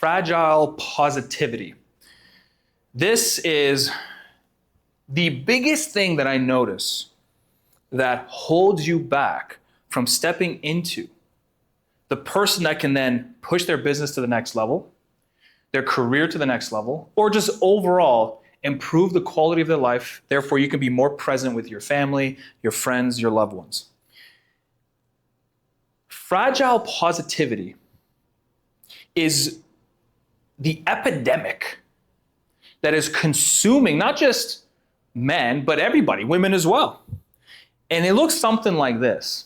fragile positivity. This is the biggest thing that I notice that holds you back from stepping into the person that can then push their business to the next level, their career to the next level, or just overall improve the quality of their life. Therefore, you can be more present with your family, your friends, your loved ones. Fragile positivity is the epidemic that is consuming not just men, but everybody, women as well. And it looks something like this.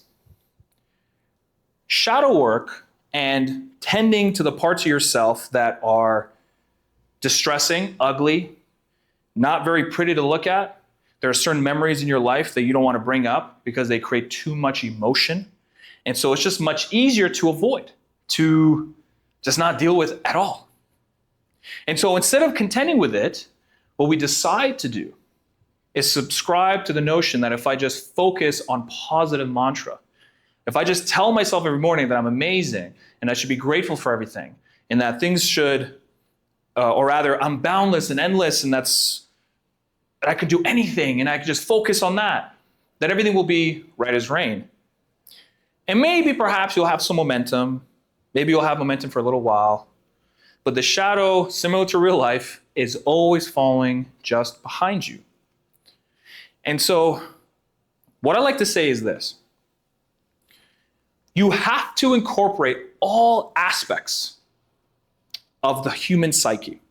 Shadow work and tending to the parts of yourself that are distressing, ugly, not very pretty to look at. There are certain memories in your life that you don't want to bring up because they create too much emotion. And so it's just much easier to avoid, to just not deal with at all. And so instead of contending with it, what we decide to do is subscribe to the notion that if I just focus on positive mantra, if I just tell myself every morning that I'm amazing and I should be grateful for everything and that things should, or rather I'm boundless and endless and that I could do anything and I could just focus on that everything will be right as rain. And maybe perhaps you'll have some momentum. Maybe you'll have momentum for a little while. But the shadow, similar to real life, is always following just behind you. And so what I like to say is this. You have to incorporate all aspects of the human psyche.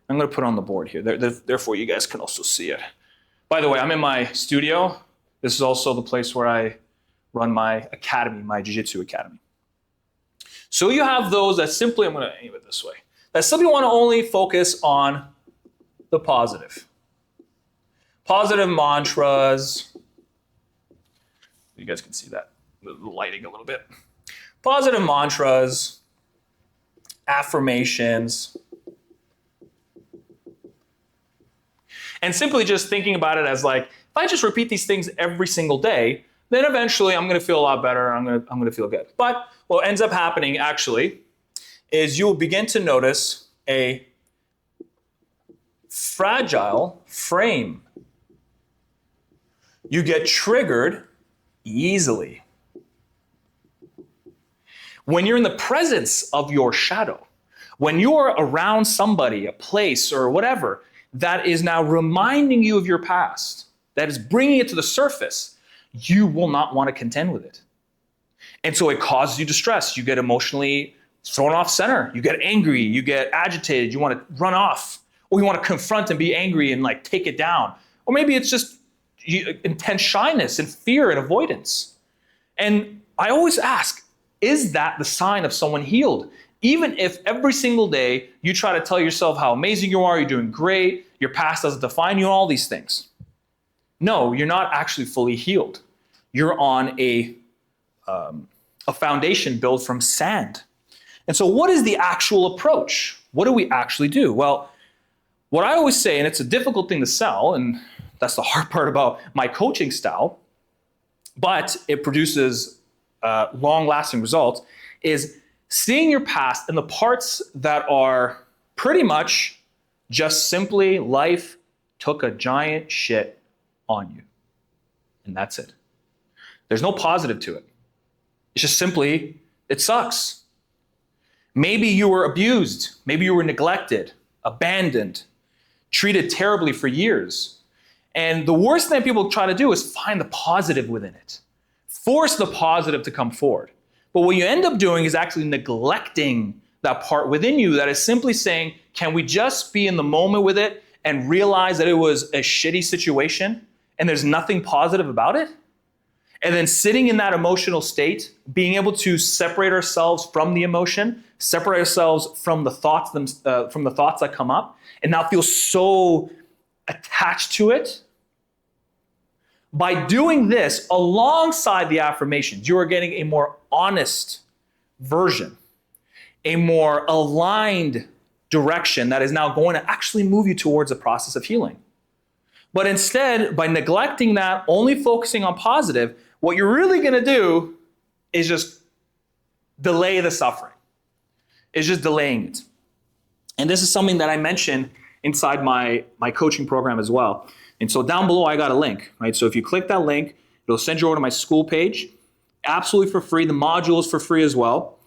I'm going to put it on the board here. Therefore, you guys can also see it. By the way, I'm in my studio. This is also the place where I run my academy, my Jiu-Jitsu academy. So you have those that simply, I'm going to aim it this way, that simply want to only focus on the positive. Positive mantras. You guys can see that, the lighting a little bit. Positive mantras, affirmations, and simply just thinking about it as like, if I just repeat these things every single day, then eventually I'm going to feel a lot better. I'm going to feel good. But what ends up happening actually is you will begin to notice a fragile frame. You get triggered easily. When you're in the presence of your shadow, when you're around somebody, a place, or whatever, that is now reminding you of your past, that is bringing it to the surface, you will not want to contend with it. And so it causes you distress. You get emotionally thrown off center. You get angry. You get agitated. You want to run off. Or you want to confront and be angry and like take it down. Or maybe it's just intense shyness and fear and avoidance. And I always ask, is that the sign of someone healed? Even if every single day you try to tell yourself how amazing you are, you're doing great, your past doesn't define you, and all these things. No, you're not actually fully healed. You're on a foundation built from sand. And so what is the actual approach? What do we actually do? Well, what I always say, and it's a difficult thing to sell, and that's the hard part about my coaching style, but it produces long-lasting results, is seeing your past and the parts that are pretty much just simply life took a giant shit on you. And that's it. There's no positive to it. It's just simply, it sucks. Maybe you were abused. Maybe you were neglected, abandoned, treated terribly for years. And the worst thing people try to do is find the positive within it. Force the positive to come forward. But what you end up doing is actually neglecting that part within you that is simply saying, can we just be in the moment with it and realize that it was a shitty situation and there's nothing positive about it? And then sitting in that emotional state, being able to separate ourselves from the emotion, separate ourselves from the thoughts that come up, and not feel so attached to it. By doing this alongside the affirmations, you are getting a more honest version, a more aligned direction that is now going to actually move you towards a process of healing. But instead, by neglecting that, only focusing on positive, what you're really going to do is just delay the suffering. It's just delaying it. And this is something that I mention inside my coaching program as well. And so down below, I got a link, right? So if you click that link, it'll send you over to my school page, absolutely for free. The module is for free as well.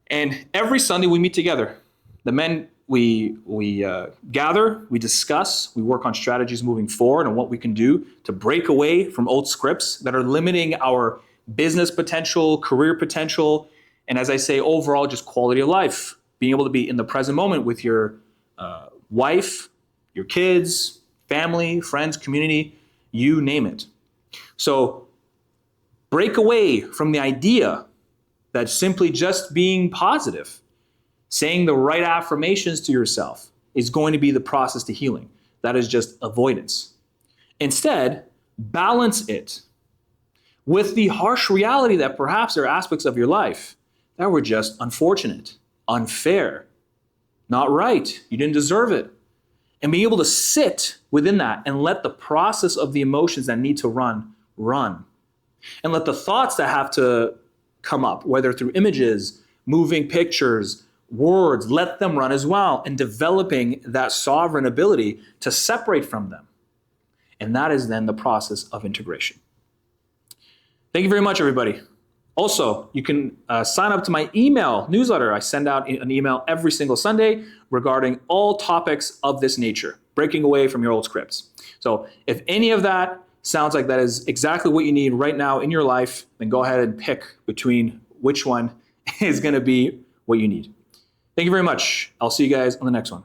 And every Sunday we meet together. The men, we gather, we discuss, we work on strategies moving forward and what we can do to break away from old scripts that are limiting our business potential, career potential, and as I say, overall, just quality of life. Being able to be in the present moment with your wife, your kids, family, friends, community, you name it. So break away from the idea that simply just being positive, saying the right affirmations to yourself is going to be the process to healing. That is just avoidance. Instead, balance it with the harsh reality that perhaps there are aspects of your life that were just unfortunate, unfair, not right, you didn't deserve it. And being able to sit within that and let the process of the emotions that need to run. And let the thoughts that have to come up, whether through images, moving pictures, words, let them run as well, and developing that sovereign ability to separate from them. And that is then the process of integration. Thank you very much, everybody. Also, you can sign up to my email newsletter. I send out an email every single Sunday regarding all topics of this nature, breaking away from your old scripts. So if any of that sounds like that is exactly what you need right now in your life, then go ahead and pick between which one is going to be what you need. Thank you very much. I'll see you guys on the next one.